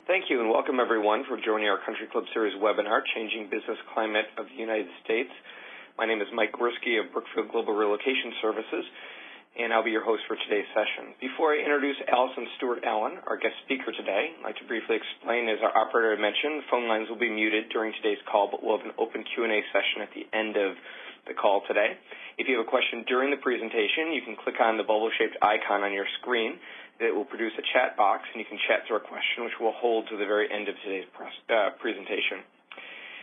Thank you, and welcome everyone for joining our Country Club Series webinar, Changing Business Climate of the United States. My name is Mike Gorski of Brookfield Global Relocation Services, and I'll be your host for today's session. Before I introduce Allison Stewart Allen, our guest speaker today, I'd like to briefly explain, as our operator mentioned, phone lines will be muted during today's call, but we'll have an open Q&A session at the end of the call today. If you have a question during the presentation, you can click on the bubble-shaped icon on your screen. It will produce a chat box, and you can chat through a question, which we'll hold to the very end of today's presentation.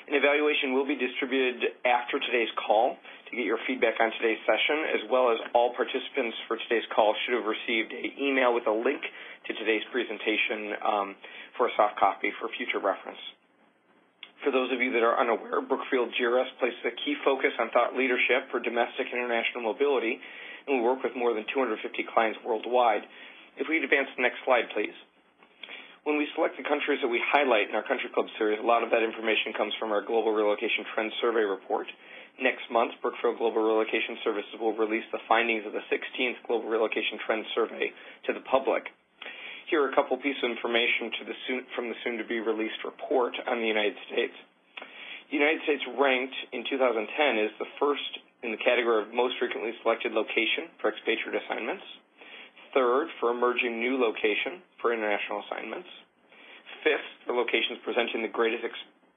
An evaluation will be distributed after today's call to get your feedback on today's session, as well as all participants for today's call should have received an email with a link to today's presentation for a soft copy for future reference. For those of you that are unaware, Brookfield GRS places a key focus on thought leadership for domestic and international mobility, and we work with more than 250 clients worldwide. If we could advance to the next slide, please. When we select the countries that we highlight in our Country Club series, a lot of that information comes from our Global Relocation Trends Survey report. Next month, Brookfield Global Relocation Services will release the findings of the 16th Global Relocation Trends Survey to the public. Here are a couple pieces of information from the soon-to-be-released report on the United States. The United States ranked in 2010 as the first in the category of most frequently selected location for expatriate assignments, third for emerging new location for international assignments, fifth for locations presenting the greatest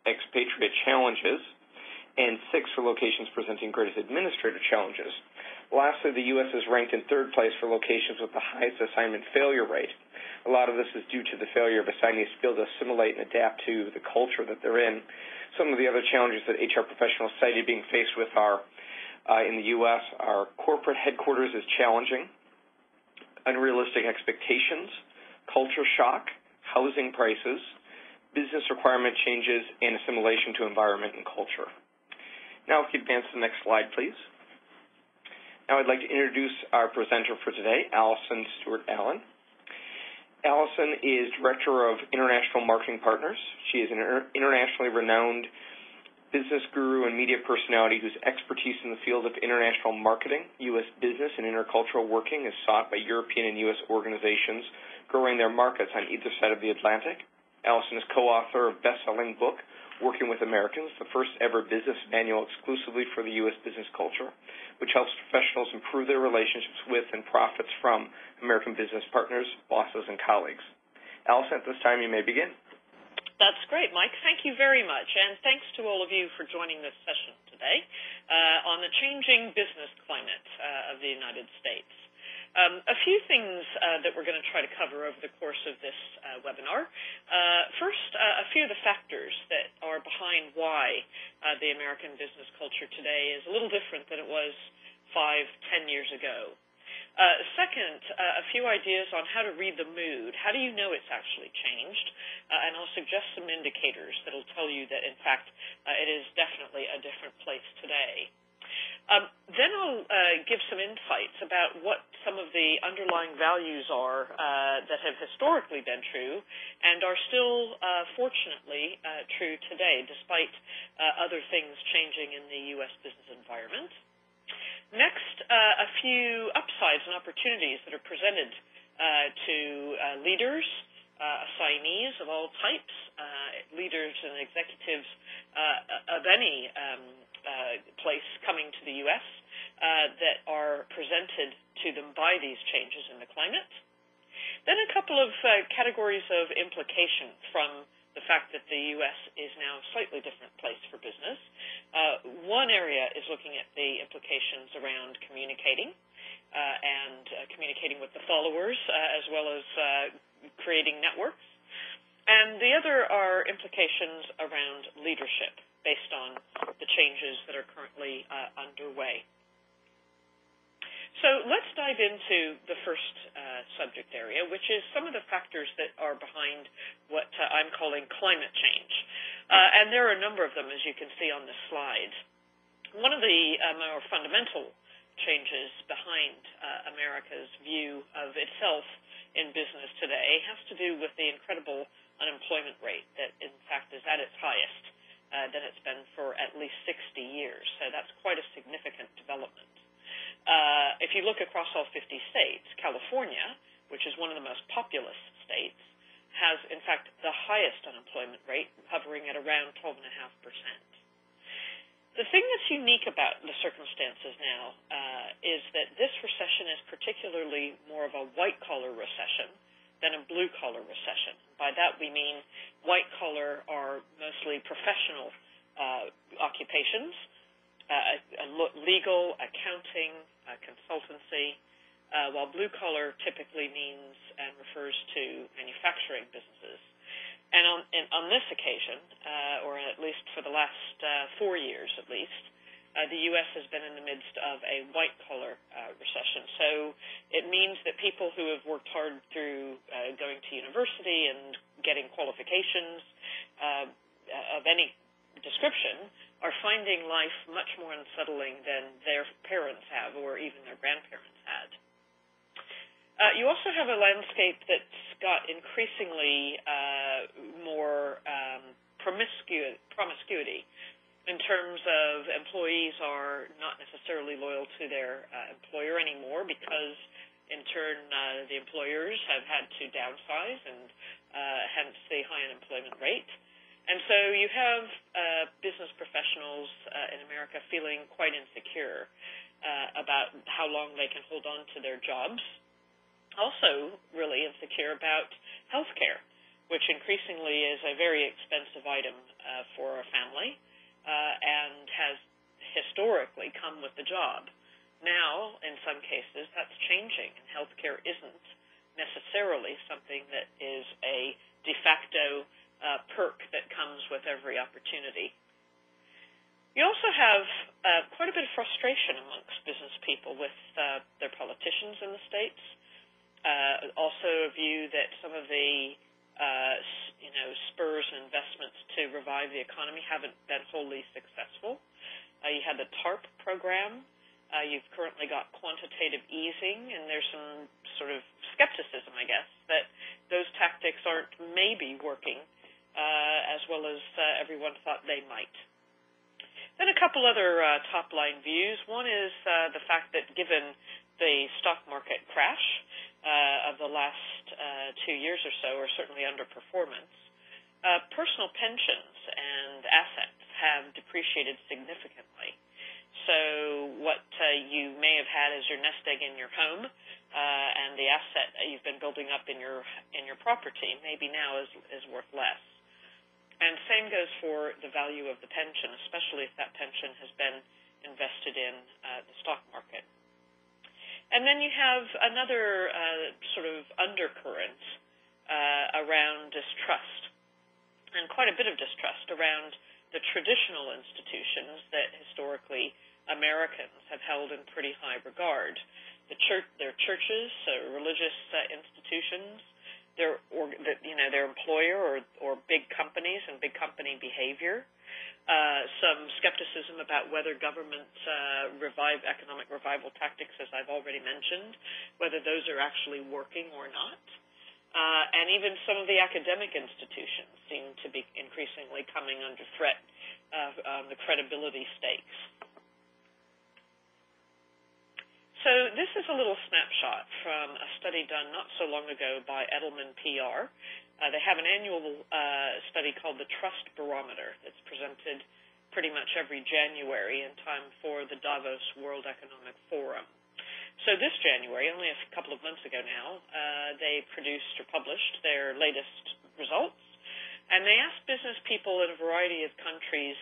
expatriate challenges, and sixth for locations presenting greatest administrative challenges. Lastly, the U.S. is ranked in third place for locations with the highest assignment failure rate. A lot of this is due to the failure of assignees to be able to assimilate and adapt to the culture that they're in. Some of the other challenges that HR professionals cited being faced with are, in the U.S., our corporate headquarters is challenging, unrealistic expectations, culture shock, housing prices, business requirement changes, and assimilation to environment and culture. Now, if you advance to the next slide, please. Now, I'd like to introduce our presenter for today, Allison Stewart Allen. Allison is Director of International Marketing Partners. She is an internationally renowned business guru and media personality whose expertise in the field of international marketing, U.S. business, and intercultural working is sought by European and U.S. organizations growing their markets on either side of the Atlantic. Allison is co-author of best-selling book, Working with Americans, the first ever business manual exclusively for the U.S. business culture, which helps professionals improve their relationships with and profits from American business partners, bosses, and colleagues. Allison, at this time, you may begin. That's great, Mike. Thank you very much, and thanks to all of you for joining this session today on the changing business climate of the United States. A few things that we're going to try to cover over the course of this webinar. First, a few of the factors that are behind why the American business culture today is a little different than it was 5-10 years ago. Second, a few ideas on how to read the mood. How do you know it's actually changed? And I'll suggest some indicators that will tell you that, in fact, it is definitely a different place today. Then I'll give some insights about what some of the underlying values are that have historically been true and are still, fortunately, true today, despite other things changing in the U.S. business environment. Next, a few upsides and opportunities that are presented to leaders, assignees of all types, leaders and executives of any place coming to the U.S. That are presented to them by these changes in the climate. Then a couple of categories of implication from the fact that the U.S. is now a slightly different place for business. One area is looking at the implications around communicating and communicating with the followers as well as creating networks. And the other are implications around leadership based on the changes that are currently underway. So let's dive into the first subject area, which is some of the factors that are behind what I'm calling climate change. And there are a number of them, as you can see on this slide. One of the more fundamental changes behind America's view of itself in business today has to do with the incredible unemployment rate that, in fact, is at its highest than it's been for at least 60 years. So that's quite a significant development. If you look across all 50 states, California, which is one of the most populous states, has, in fact, the highest unemployment rate, hovering at around 12.5%. The thing that's unique about the circumstances now is that this recession is particularly more of a white-collar recession than a blue-collar recession. By that we mean white-collar are mostly professional occupations, legal, accounting, consultancy, while blue-collar typically means and refers to manufacturing businesses. And on this occasion, or at least for the last 4 years at least, the U.S. has been in the midst of a white-collar recession. So it means that people who have worked hard through going to university and getting qualifications of any description are finding life much more unsettling than their parents have or even their grandparents had. You also have a landscape that's got increasingly more promiscuity in terms of employees are not necessarily loyal to their employer anymore because, in turn, the employers have had to downsize and hence the high unemployment rate. And so you have business professionals in America feeling quite insecure about how long they can hold on to their jobs. Also really insecure about health care, which increasingly is a very expensive item for a family and has historically come with the job. Now, in some cases, that's changing, and health care isn't necessarily something that is a de facto perk that comes with every opportunity. You also have quite a bit of frustration amongst business people with their politicians in the states. Also a view that some of the spurs and investments to revive the economy haven't been wholly successful. You had the TARP program. You've currently got quantitative easing, and there's some sort of skepticism, I guess, that those tactics aren't maybe working as well as everyone thought they might. Then a couple other top-line views. One is the fact that given the stock market crash of the last 2 years or so, or certainly underperformance, personal pensions and assets have depreciated significantly. So what you may have had as your nest egg in your home and the asset that you've been building up in your property maybe now is worth less. And same goes for the value of the pension, especially if that pension has been invested in the stock market. And then you have another sort of undercurrent around distrust, and quite a bit of distrust around the traditional institutions that historically Americans have held in pretty high regard. Their churches, religious institutions, their employer or big companies and big company behavior. Some skepticism about whether government economic revival tactics, as I've already mentioned, whether those are actually working or not. And even some of the academic institutions seem to be increasingly coming under threat on the credibility stakes. So this is a little snapshot from a study done not so long ago by Edelman PR. They have an annual study called the Trust Barometer that's presented pretty much every January in time for the Davos World Economic Forum. So this January, only a couple of months ago now, they produced or published their latest results, and they asked business people in a variety of countries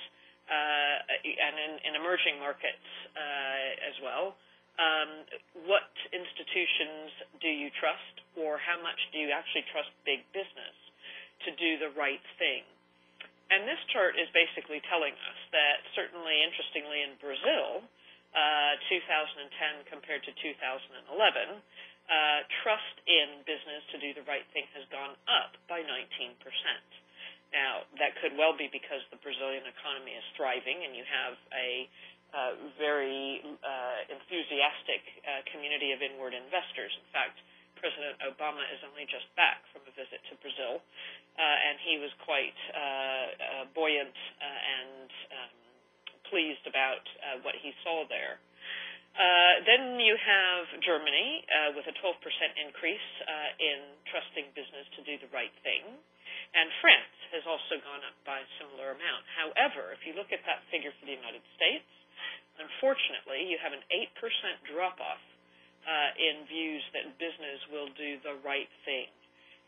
and in emerging markets as well, what institutions do you trust, or how much do you actually trust big business to do the right thing? And this chart is basically telling us that certainly, interestingly, in Brazil, 2010 compared to 2011, trust in business to do the right thing has gone up by 19%. Now, that could well be because the Brazilian economy is thriving and you have a very enthusiastic community of inward investors. In fact, President Obama is only just back from a visit to Brazil, and he was quite buoyant and pleased about what he saw there. Then you have Germany with a 12% increase in trusting business to do the right thing. And France has also gone up by a similar amount. However, if you look at that figure for the United States, unfortunately, you have an 8% drop-off in views that business will do the right thing.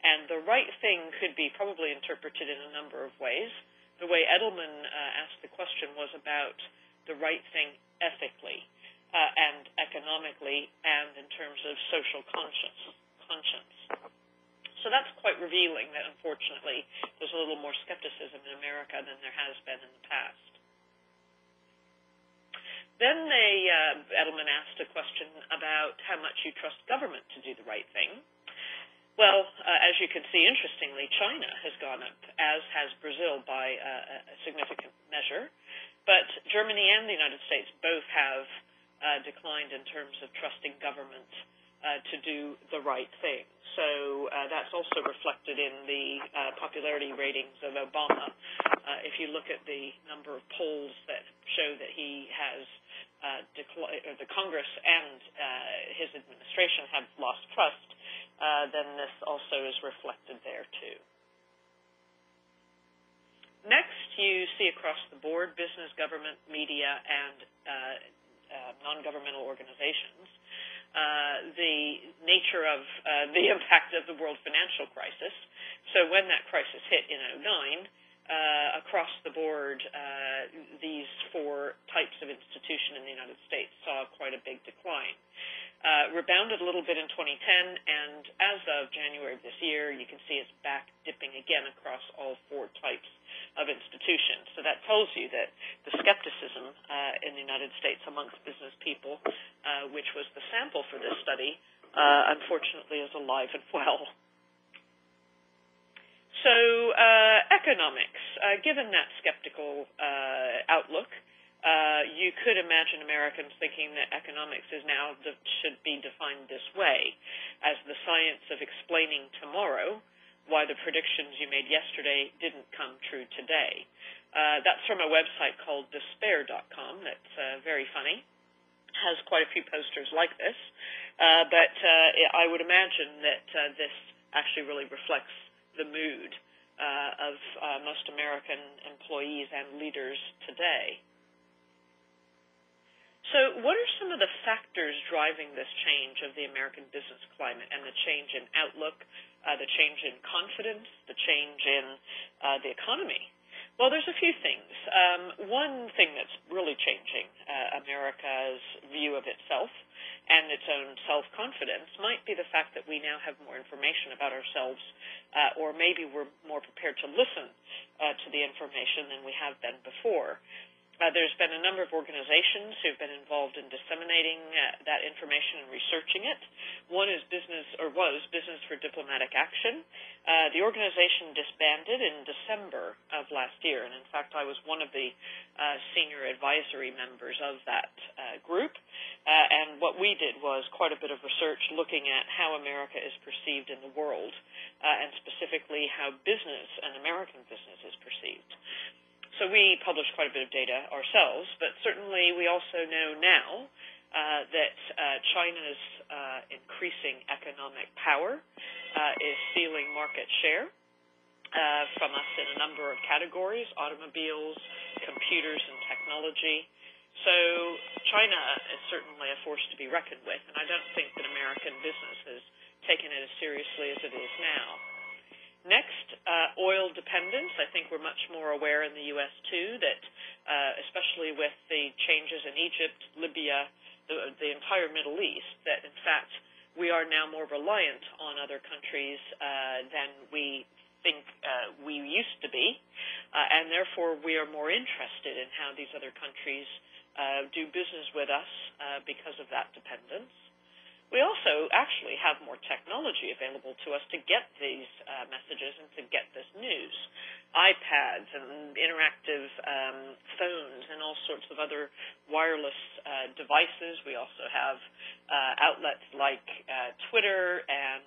And the right thing could be probably interpreted in a number of ways. The way Edelman asked the question was about the right thing ethically and economically and in terms of social conscience. So that's quite revealing that, unfortunately, there's a little more skepticism in America than there has been in the past. Then Edelman asked a question about how much you trust government to do the right thing. Well, as you can see, interestingly, China has gone up, as has Brazil by a significant measure. But Germany and the United States both have declined in terms of trusting government to do the right thing. So that's also reflected in the popularity ratings of Obama. If you look at the number of polls that show that he has the Congress and his administration have lost trust, then this also is reflected there too. Next, you see across the board business, government, media, and non-governmental organizations the nature of the impact of the world financial crisis. So when that crisis hit in 2009, across the board, these four types of institution in the United States saw quite a big decline. Rebounded a little bit in 2010, and as of January of this year, you can see it's back dipping again across all four types of institutions. So that tells you that the skepticism in the United States amongst business people, which was the sample for this study, unfortunately is alive and well. So economics, given that skeptical outlook, you could imagine Americans thinking that economics is now should be defined this way, as the science of explaining tomorrow why the predictions you made yesterday didn't come true today. That's from a website called despair.com that's very funny. Has quite a few posters like this, but I would imagine that this actually really reflects the mood of most American employees and leaders today. So what are some of the factors driving this change of the American business climate and the change in outlook, the change in confidence, the change in the economy? Well, there's a few things. One thing that's really changing America's view of itself and its own self-confidence might be the fact that we now have more information about ourselves, or maybe we're more prepared to listen to the information than we have been before. There's been a number of organizations who've been involved in disseminating that information and researching it. One is was Business for Diplomatic Action. The organization disbanded in December of last year, and in fact I was one of the senior advisory members of that group. And what we did was quite a bit of research looking at how America is perceived in the world, and specifically how business and American business is perceived. So we published quite a bit of data ourselves, but certainly we also know now that China's increasing economic power is stealing market share from us in a number of categories: automobiles, computers, and technology. So China is certainly a force to be reckoned with, and I don't think that American business has taken it as seriously as it is now. Next, oil dependence. I think we're much more aware in the U.S. too that, especially with the changes in Egypt, Libya, the entire Middle East, that in fact we are now more reliant on other countries than we think we used to be, and therefore we are more interested in how these other countries do business with us because of that dependence. We also actually have more technology available to us to get these messages and to get this news. iPads and interactive phones and all sorts of other wireless devices. We also have outlets like Twitter and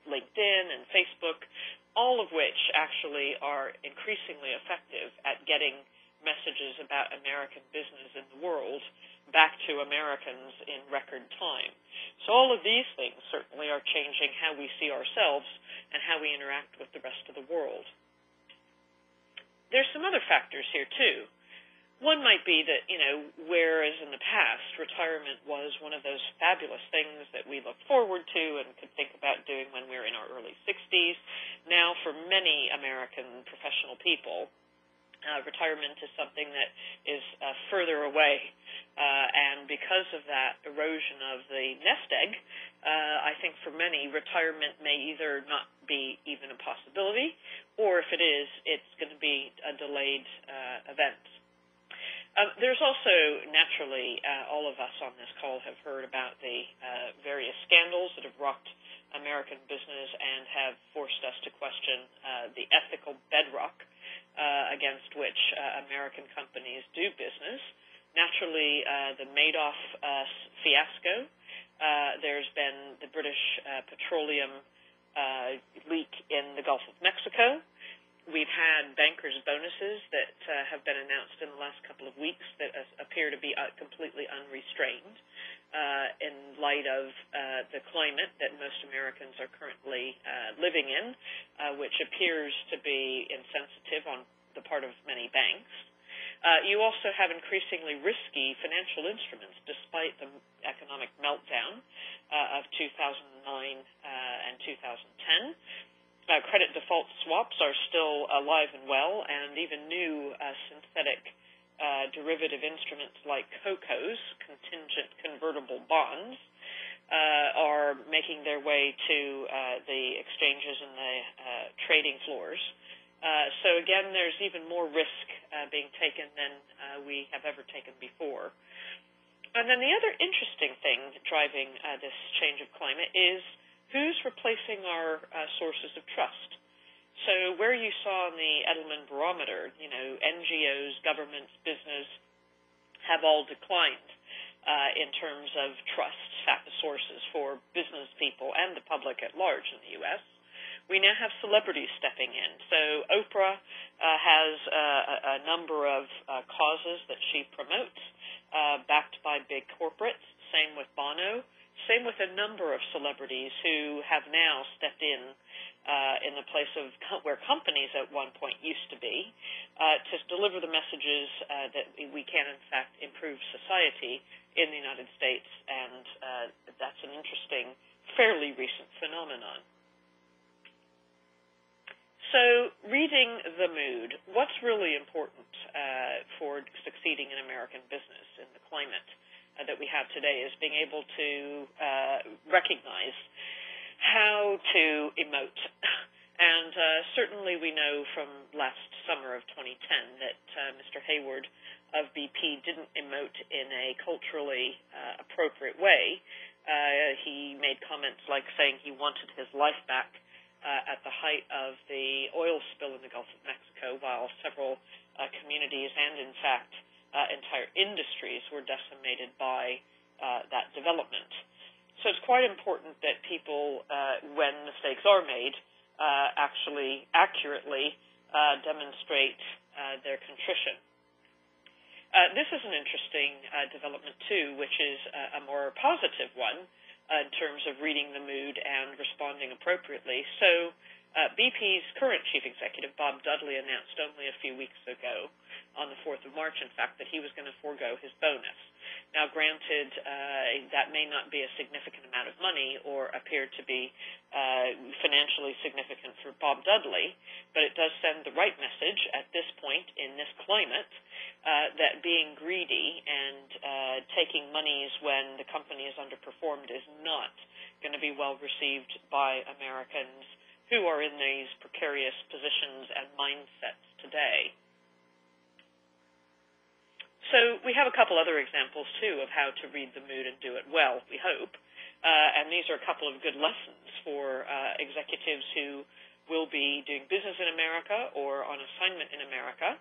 LinkedIn and Facebook, all of which actually are increasingly effective at getting messages about American business in the world back to Americans in record time. So all of these things certainly are changing how we see ourselves and how we interact with the rest of the world. There's some other factors here, too. One might be that, whereas in the past, retirement was one of those fabulous things that we looked forward to and could think about doing when we were in our early 60s, now for many American professional people, retirement is something that is further away. And because of that erosion of the nest egg, I think for many, retirement may either not be even a possibility, or if it is, it's going to be a delayed event. There's also, naturally, all of us on this call have heard about the various scandals that have rocked American business and have forced us to question the ethical bedrock against which American companies do business. Naturally, the Madoff fiasco. There's been the British petroleum leak in the Gulf of Mexico. We've had bankers' bonuses that have been announced in the last couple of weeks that appear to be completely unrestrained in light of the climate that most Americans are currently living in, which appears to be insensitive on the part of many banks. You also have increasingly risky financial instruments, despite the economic meltdown of 2009 and 2010. Credit default swaps are still alive and well, and even new synthetic derivative instruments like COCOs, contingent convertible bonds, are making their way to the exchanges and the trading floors. So again, there's even more risk being taken than we have ever taken before. And then the other interesting thing driving this change of climate is who's replacing our sources of trust. So where you saw in the Edelman Barometer, NGOs, governments, business have all declined in terms of trust sources for business people and the public at large in the U.S. We now have celebrities stepping in. So Oprah has a number of causes that she promotes, backed by big corporates. Same with Bono. Same with a number of celebrities who have now stepped in the place of where companies at one point used to be, to deliver the messages that we can, in fact, improve society in the United States, and that's an interesting, fairly recent phenomenon. So, reading the mood, what's really important for succeeding in American business in the climate that we have today is being able to recognize how to emote. And certainly we know from last summer of 2010 that Mr. Hayward of BP didn't emote in a culturally appropriate way. He made comments like saying he wanted his life back at the height of the oil spill in the Gulf of Mexico, while several communities and, in fact, entire industries were decimated by that development. So it's quite important that people, when mistakes are made, actually accurately demonstrate their contrition. This is an interesting development, too, which is a more positive one in terms of reading the mood and responding appropriately. So BP's current chief executive, Bob Dudley, announced only a few weeks ago, on the 4th of March, in fact, that he was going to forego his bonus. Now, granted, that may not be a significant amount of money or appear to be financially significant for Bob Dudley, but it does send the right message at this point in this climate that being greedy and taking monies when the company is underperformed is not going to be well received by Americans who are in these precarious positions and mindsets today. So we have a couple other examples, too, of how to read the mood and do it well, we hope. And these are a couple of good lessons for executives who will be doing business in America or on assignment in America.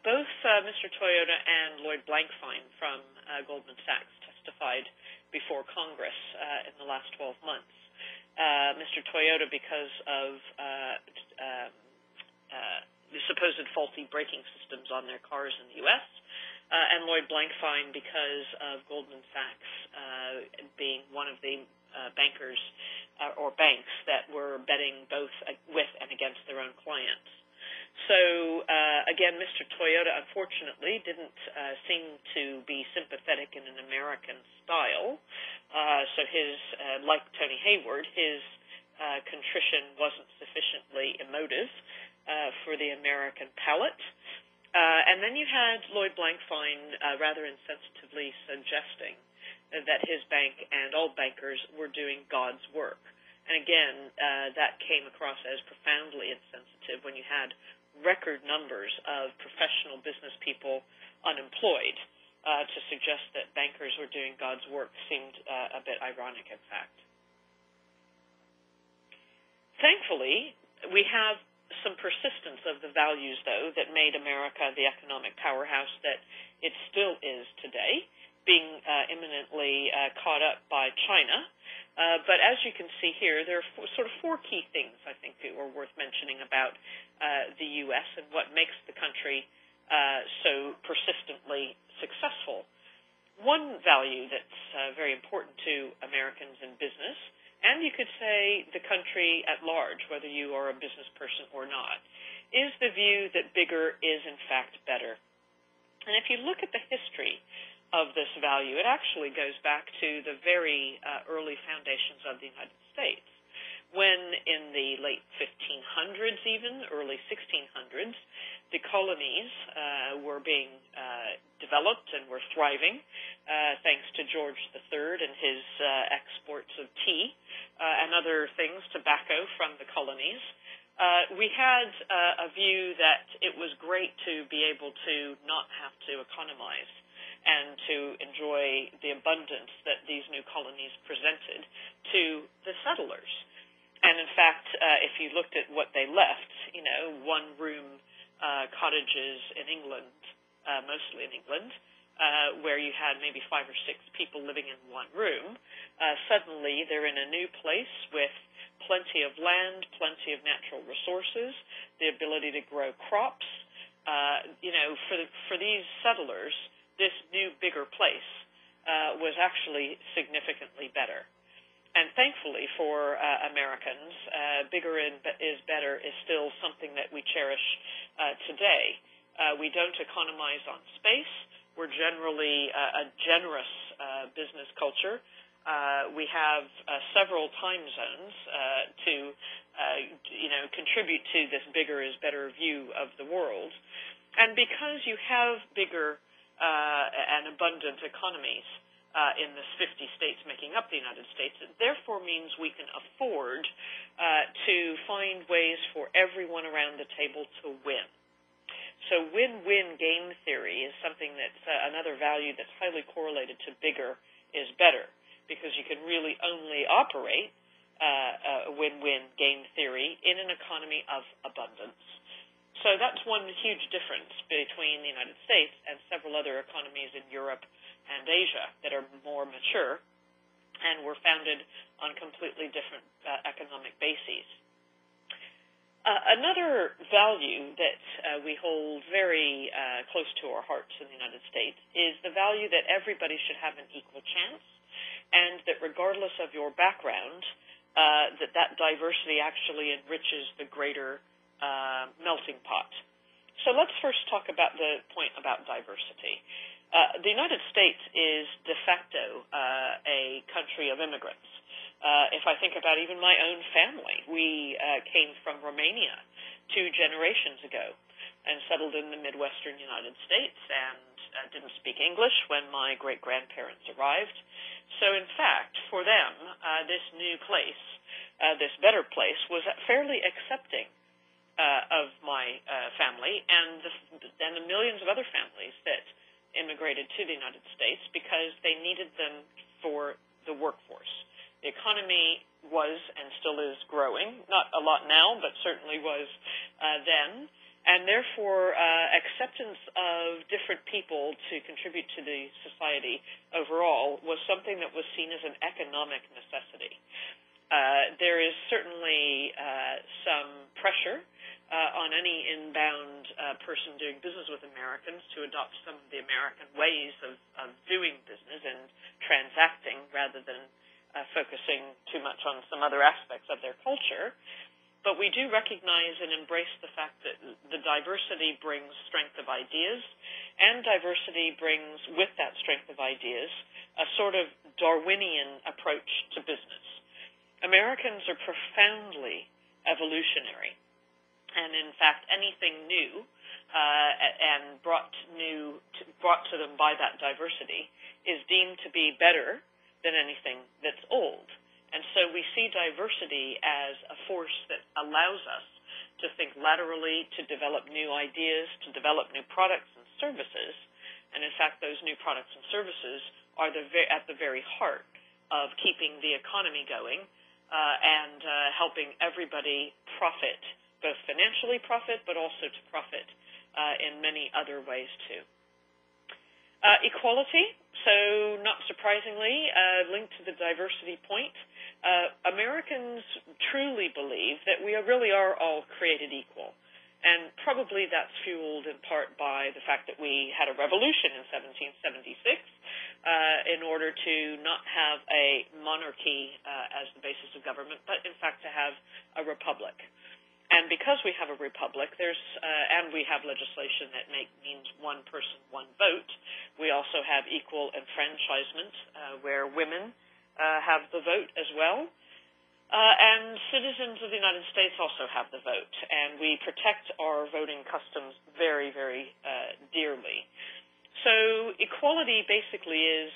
Both Mr. Toyota and Lloyd Blankfein from Goldman Sachs testified before Congress in the last 12 months. Mr. Toyota, because of the supposed faulty braking systems on their cars in the U.S., and Lloyd Blankfein because of Goldman Sachs being one of the bankers or banks that were betting both with and against their own clients. So, again, Mr. Toyota, unfortunately, didn't seem to be sympathetic in an American style. So his, like Tony Hayward, his contrition wasn't sufficiently emotive for the American palate. And then you had Lloyd Blankfein rather insensitively suggesting that his bank and all bankers were doing God's work. And again, that came across as profoundly insensitive when you had record numbers of professional business people unemployed. To suggest that bankers were doing God's work seemed a bit ironic, in fact. Thankfully, we have some persistence of the values, though, that made America the economic powerhouse that it still is today, being imminently caught up by China. But as you can see here, there are sort of four key things, I think, that are worth mentioning about the U.S. and what makes the country so persistently successful. One value that's very important to Americans in business, and you could say the country at large, whether you are a business person or not, is the view that bigger is, in fact, better. And if you look at the history of this value, it actually goes back to the very early foundations of the United States, when in the late 1500s even, early 1600s, the colonies were being developed and were thriving thanks to George III and his exports of tea and other things, tobacco from the colonies. We had a view that it was great to be able to not have to economize and to enjoy the abundance that these new colonies presented to the settlers. And in fact, if you looked at what they left, one-room cottages in England, mostly in England, where you had maybe 5 or 6 people living in one room, suddenly they're in a new place with plenty of land, plenty of natural resources, the ability to grow crops. For these settlers, this new, bigger place was actually significantly better. And thankfully for Americans, bigger is better is still something that we cherish today. We don't economize on space. We're generally a generous business culture. We have several time zones to contribute to this bigger is better view of the world. And because you have bigger and abundant economies in the 50 states making up the United States, it therefore means we can afford to find ways for everyone around the table to win. So win-win game theory is something that's another value that's highly correlated to bigger is better, because you can really only operate a win-win game theory in an economy of abundance. So that's one huge difference between the United States and several other economies in Europe and Asia that are more mature and were founded on completely different economic bases. Another value that we hold very close to our hearts in the United States is the value that everybody should have an equal chance, and that regardless of your background, that diversity actually enriches the greater melting pot. So let's first talk about the point about diversity. The United States is de facto a country of immigrants. If I think about even my own family, we came from Romania 2 generations ago and settled in the Midwestern United States and didn't speak English when my great-grandparents arrived. So in fact, for them, this new place, this better place, was fairly accepting of my family and the millions of other families that immigrated to the United States because they needed them for the workforce. The economy was and still is growing, not a lot now, but certainly was then, and therefore acceptance of different people to contribute to the society overall was something that was seen as an economic necessity. There is certainly some pressure on any inbound person doing business with Americans to adopt some of the American ways of doing business and transacting rather than focusing too much on some other aspects of their culture. But we do recognize and embrace the fact that the diversity brings strength of ideas, and diversity brings, with that strength of ideas, a sort of Darwinian approach to business. Americans are profoundly evolutionary, and in fact, anything new and brought to them by that diversity is deemed to be better than anything that's old. And so we see diversity as a force that allows us to think laterally, to develop new ideas, to develop new products and services. And in fact, those new products and services are at the very heart of keeping the economy going and helping everybody profit, both financially profit, but also to profit in many other ways too. Equality, so not surprisingly, linked to the diversity point, Americans truly believe that we really are all created equal. And probably that's fueled in part by the fact that we had a revolution in 1776 in order to not have a monarchy as the basis of government, but in fact to have a republic. And because we have a republic, and we have legislation that means one person, one vote, we also have equal enfranchisement where women have the vote as well. And citizens of the United States also have the vote, and we protect our voting customs very, very dearly. So equality basically is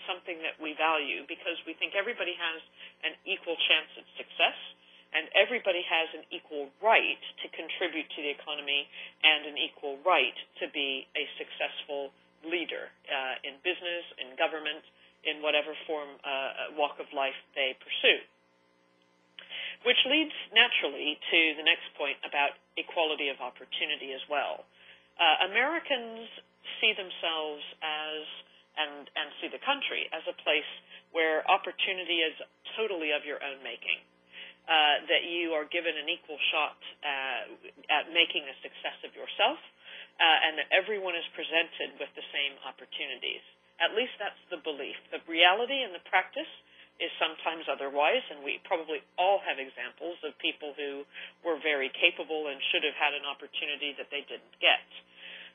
something that we value because we think everybody has an equal chance at success, and everybody has an equal right to contribute to the economy and an equal right to be a successful leader in business, in government, in whatever form, walk of life they pursue. Which leads naturally to the next point about equality of opportunity as well. Americans see themselves as, and see the country as a place where opportunity is totally of your own making, that you are given an equal shot at making a success of yourself, and that everyone is presented with the same opportunities. At least that's the belief. The reality and the practice is sometimes otherwise, and we probably all have examples of people who were very capable and should have had an opportunity that they didn't get.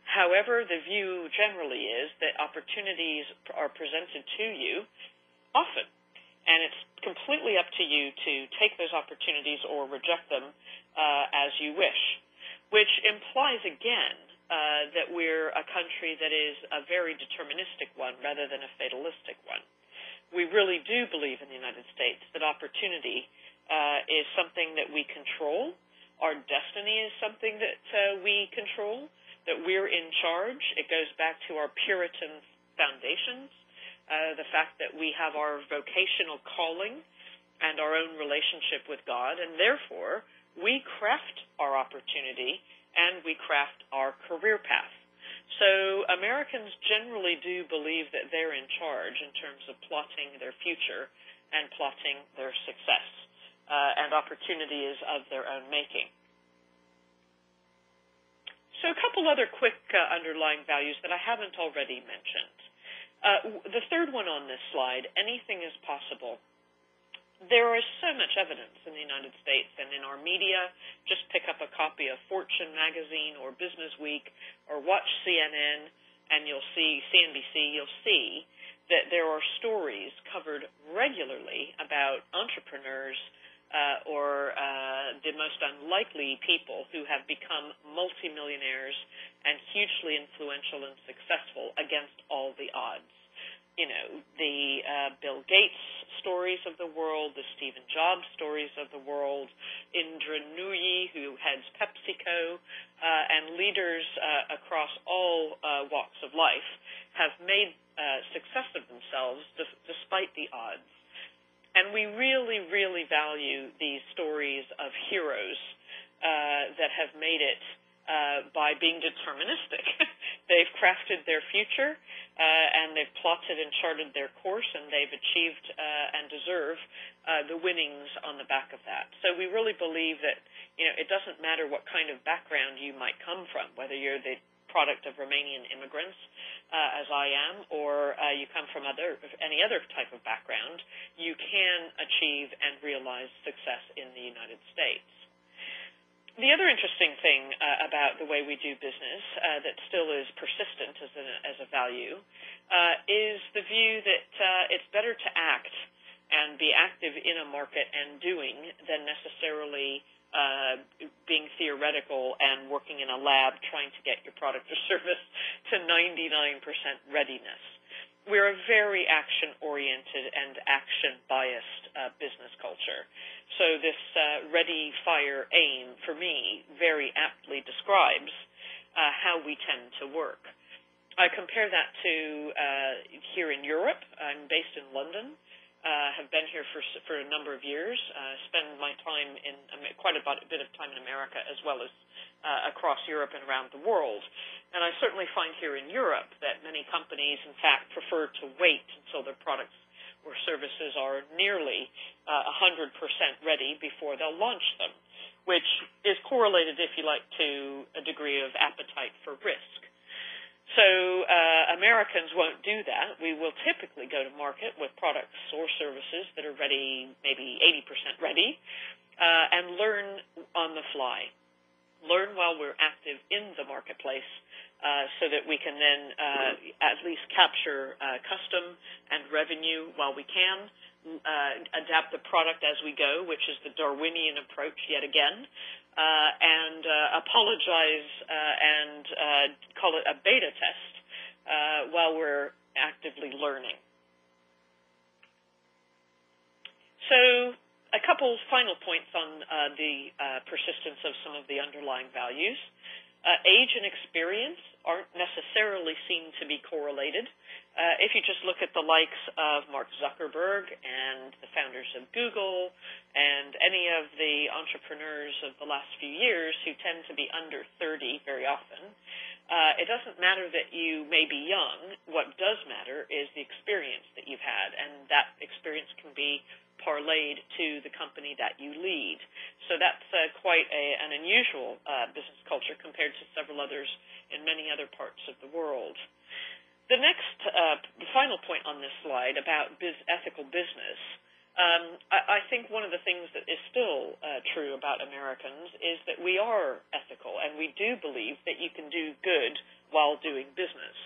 However, the view generally is that opportunities are presented to you often, and it's completely up to you to take those opportunities or reject them as you wish, which implies, again, that we're a country that is a very deterministic one rather than a fatalistic one. We really do believe in the United States that opportunity is something that we control. Our destiny is something that we control, that we're in charge. It goes back to our Puritan foundations, the fact that we have our vocational calling and our own relationship with God, and therefore we craft our opportunity and we craft our career path. So Americans generally do believe that they're in charge in terms of plotting their future and plotting their success, and opportunity is of their own making. So a couple other quick underlying values that I haven't already mentioned. The third one on this slide, anything is possible. There is so much evidence in the United States and in our media. Just pick up a copy of Fortune magazine or Business Week or watch CNN and you'll see, CNBC, you'll see that there are stories covered regularly about entrepreneurs or the most unlikely people who have become multimillionaires and hugely influential and successful against all the odds. You know, the Bill Gates stories of the world, the Stephen Jobs stories of the world, Indra Nooyi, who heads PepsiCo, and leaders across all walks of life have made success of themselves despite the odds. And we really, really value these stories of heroes that have made it by being deterministic. They've crafted their future, and they've plotted and charted their course, and they've achieved and deserve the winnings on the back of that. So we really believe that, it doesn't matter what kind of background you might come from, whether you're the product of Romanian immigrants, as I am, or you come from any other type of background, you can achieve and realize success in the United States. The other interesting thing about the way we do business that still is persistent as a value is the view that it's better to act and be active in a market and doing than necessarily being theoretical and working in a lab trying to get your product or service to 99% readiness. We're a very action-oriented and action-biased business culture. So this ready, fire, aim, for me, very aptly describes how we tend to work. I compare that to here in Europe. I'm based in London. Have been here for a number of years. Spend my time quite a bit of time in America as well as across Europe and around the world. And I certainly find here in Europe that many companies, in fact, prefer to wait until their products or services are nearly 100% ready before they'll launch them, which is correlated, if you like, to a degree of appetite for risk. So Americans won't do that. We will typically go to market with products or services that are ready, maybe 80% ready, and learn on the fly. Learn while we're active in the marketplace so that we can then at least capture custom and revenue while we can, adapt the product as we go, which is the Darwinian approach yet again, and apologize and call it a beta test while we're actively learning. So a couple final points on the persistence of some of the underlying values. Age and experience aren't necessarily seen to be correlated. If you just look at the likes of Mark Zuckerberg and the founders of Google and any of the entrepreneurs of the last few years who tend to be under 30 very often, it doesn't matter that you may be young. What does matter is the experience that you've had, and that experience can be parlayed to the company that you lead. So that's quite an unusual business culture compared to several others in many other parts of the world. The next, the final point on this slide about ethical business, I think one of the things that is still true about Americans is that we are ethical, and we do believe that you can do good while doing business,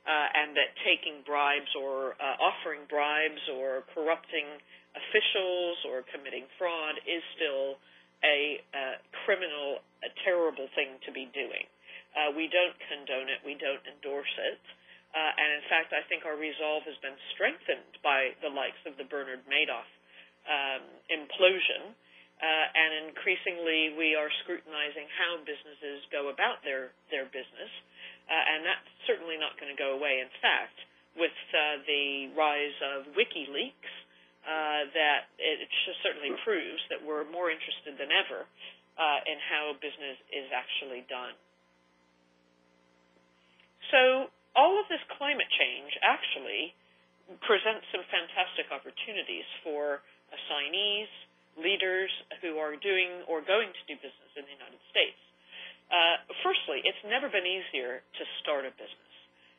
and that taking bribes or offering bribes or corrupting officials or committing fraud is still a criminal, a terrible thing to be doing. We don't condone it. We don't endorse it. And in fact, I think our resolve has been strengthened by the likes of the Bernard Madoff implosion. And increasingly, we are scrutinizing how businesses go about their business. And that's certainly not going to go away. In fact, with the rise of WikiLeaks, that it certainly proves that we're more interested than ever in how business is actually done. So all of this climate change actually presents some fantastic opportunities for assignees, leaders who are doing or going to do business in the United States. Firstly, it's never been easier to start a business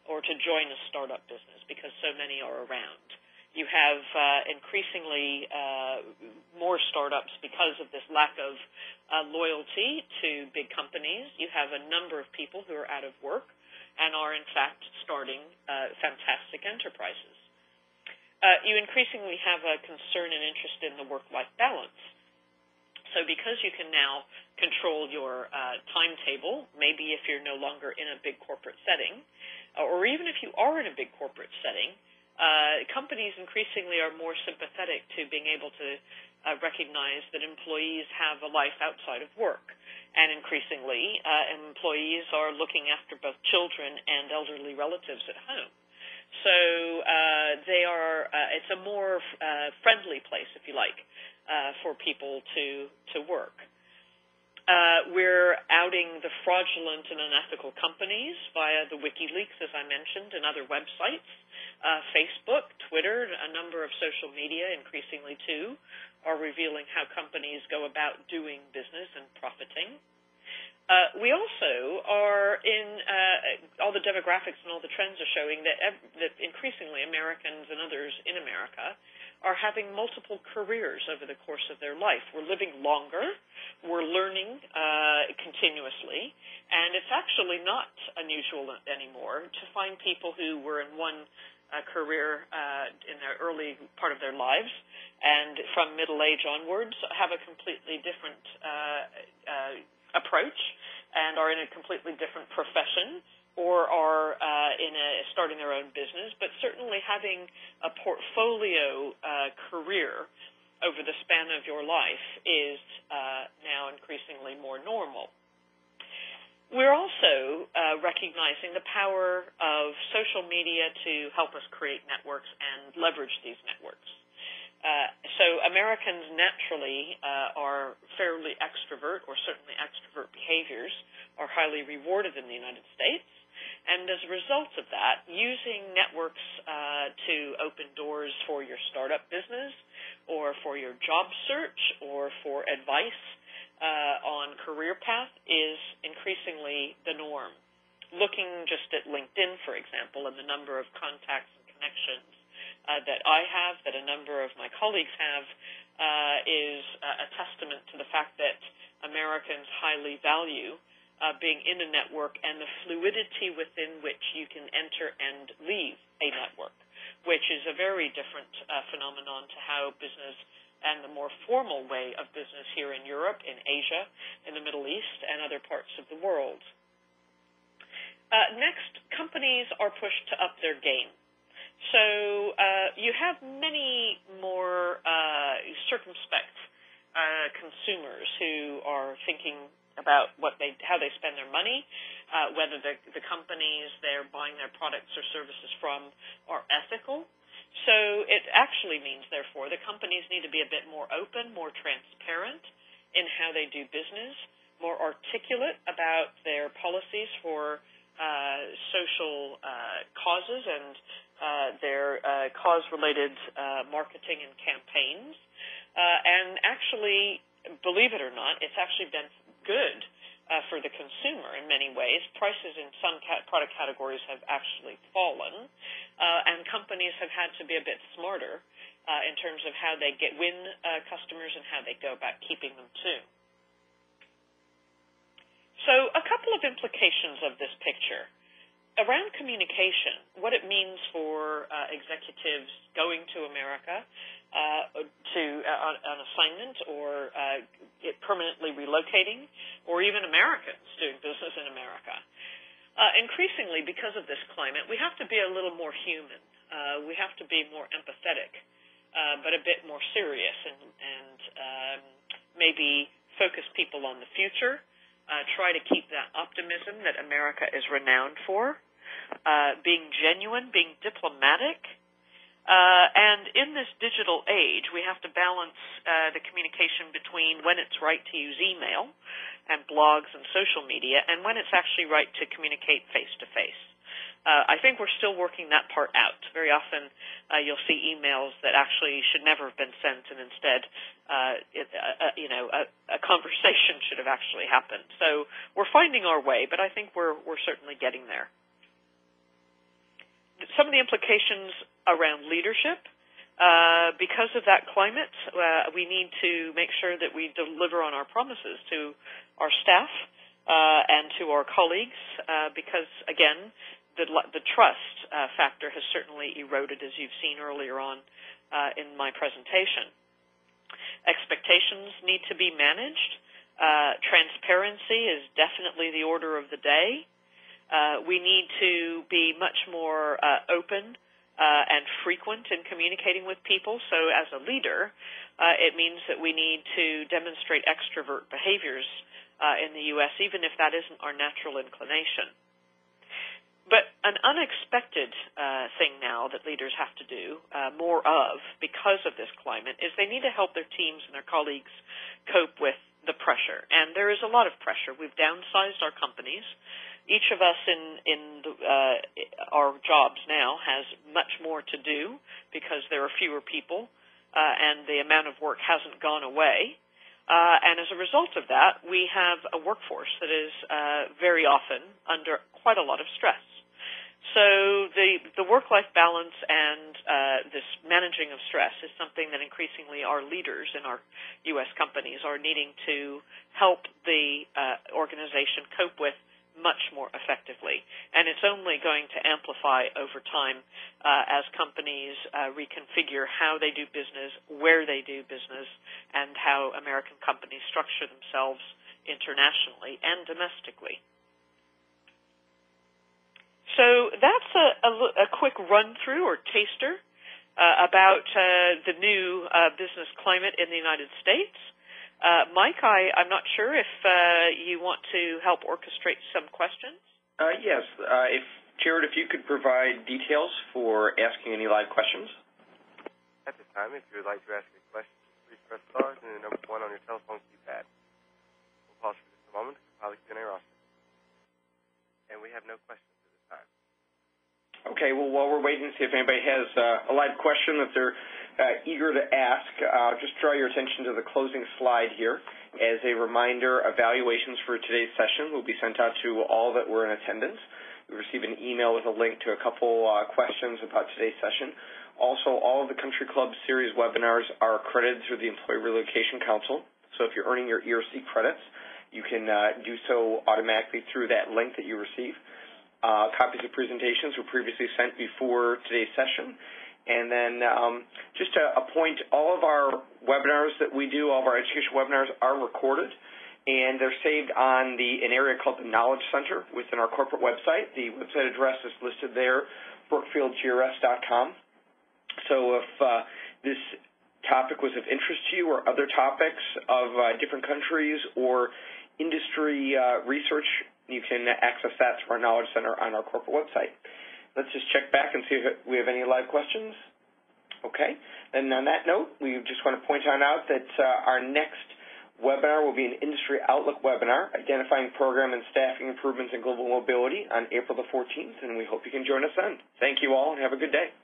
or to join a startup business because so many are around. You have increasingly more startups because of this lack of loyalty to big companies. You have a number of people who are out of work and are, in fact, starting fantastic enterprises. You increasingly have a concern and interest in the work-life balance. So because you can now control your timetable, maybe if you're no longer in a big corporate setting, or even if you are in a big corporate setting, companies increasingly are more sympathetic to being able to recognize that employees have a life outside of work. And increasingly, employees are looking after both children and elderly relatives at home. So it's a more friendly place, if you like, for people to work. We're outing the fraudulent and unethical companies via the WikiLeaks, as I mentioned, and other websites. Facebook, Twitter, a number of social media, increasingly too, are revealing how companies go about doing business and profiting. We also are in all the demographics and all the trends are showing that increasingly Americans and others in America are having multiple careers over the course of their life. We're living longer. We're learning continuously. And it's actually not unusual anymore to find people who were in one career in their early part of their lives and from middle age onwards have a completely different approach and are in a completely different profession or are starting their own business, but certainly having a portfolio career over the span of your life is now increasingly more normal. We're also recognizing the power of social media to help us create networks and leverage these networks. So Americans naturally are fairly extrovert, or certainly extrovert behaviors are highly rewarded in the United States. And as a result of that, using networks to open doors for your startup business or for your job search or for advice on career path is increasingly the norm. Looking just at LinkedIn, for example, and the number of contacts and connections that I have, that a number of my colleagues have, is a testament to the fact that Americans highly value being in a network and the fluidity within which you can enter and leave a network, which is a very different phenomenon to how business and the more formal way of business here in Europe, in Asia, in the Middle East, and other parts of the world. Next, companies are pushed to up their game. So you have many more circumspect consumers who are thinking about how they spend their money, whether the companies they're buying their products or services from are ethical. So it actually means, therefore, the companies need to be a bit more open, more transparent in how they do business, more articulate about their policies for social causes and their cause-related marketing and campaigns. And actually, believe it or not, it's actually been good for the consumer in many ways. Prices in some product categories have actually fallen, and companies have had to be a bit smarter in terms of how they win customers and how they go about keeping them too. So a couple of implications of this picture. Around communication, what it means for executives going to America on assignment or permanently relocating, or even Americans doing business in America. Increasingly, because of this climate, we have to be a little more human. We have to be more empathetic, but a bit more serious and maybe focus people on the future, try to keep that optimism that America is renowned for, being genuine, being diplomatic. And in this digital age, we have to balance the communication between when it's right to use email and blogs and social media and when it's actually right to communicate face-to-face. I think we're still working that part out. Very often you'll see emails that actually should never have been sent, and instead a conversation should have actually happened. So we're finding our way, but I think we're certainly getting there. Some of the implications around leadership, because of that climate, we need to make sure that we deliver on our promises to our staff and to our colleagues, because, again, the trust factor has certainly eroded, as you've seen earlier on in my presentation. Expectations need to be managed. Transparency is definitely the order of the day. We need to be much more open and frequent in communicating with people. So as a leader, it means that we need to demonstrate extrovert behaviors in the U.S., even if that isn't our natural inclination. But an unexpected thing now that leaders have to do more of because of this climate is they need to help their teams and their colleagues cope with the pressure. And there is a lot of pressure. We've downsized our companies. Each of us in our jobs now has much more to do because there are fewer people, and the amount of work hasn't gone away. And as a result of that, we have a workforce that is very often under quite a lot of stress. So the work-life balance and this managing of stress is something that increasingly our leaders in our U.S. companies are needing to help the organization cope with much more effectively. And it's only going to amplify over time as companies reconfigure how they do business, where they do business, and how American companies structure themselves internationally and domestically. So that's a quick run-through or taster about the new business climate in the United States. Mike, I'm not sure if you want to help orchestrate some questions. Yes. Jared, if you could provide details for asking any live questions. At this time, if you would like to ask a question, please press star and the number 1 on your telephone keypad. We'll pause for just a moment to compile the Q&A roster. And we have no questions at this time. Okay, well, while we're waiting to see if anybody has a live question that they're eager to ask, I'll just draw your attention to the closing slide here. As a reminder, evaluations for today's session will be sent out to all that were in attendance. You'll receive an email with a link to a couple questions about today's session. Also, all of the Country Club Series webinars are accredited through the Employee Relocation Council. So if you're earning your ERC credits, you can do so automatically through that link that you receive. Copies of presentations were previously sent before today's session. And then just to point, all of our webinars that we do, all of our education webinars are recorded, and they're saved on an area called the Knowledge Center within our corporate website. The website address is listed there, brookfieldgrs.com. So if this topic was of interest to you or other topics of different countries or industry research, you can access that through our Knowledge Center on our corporate website. Let's just check back and see if we have any live questions. Okay. And on that note, we just want to point out that our next webinar will be an Industry Outlook webinar, identifying program and staffing improvements in global mobility on April the 14th, and we hope you can join us then. Thank you all, and have a good day.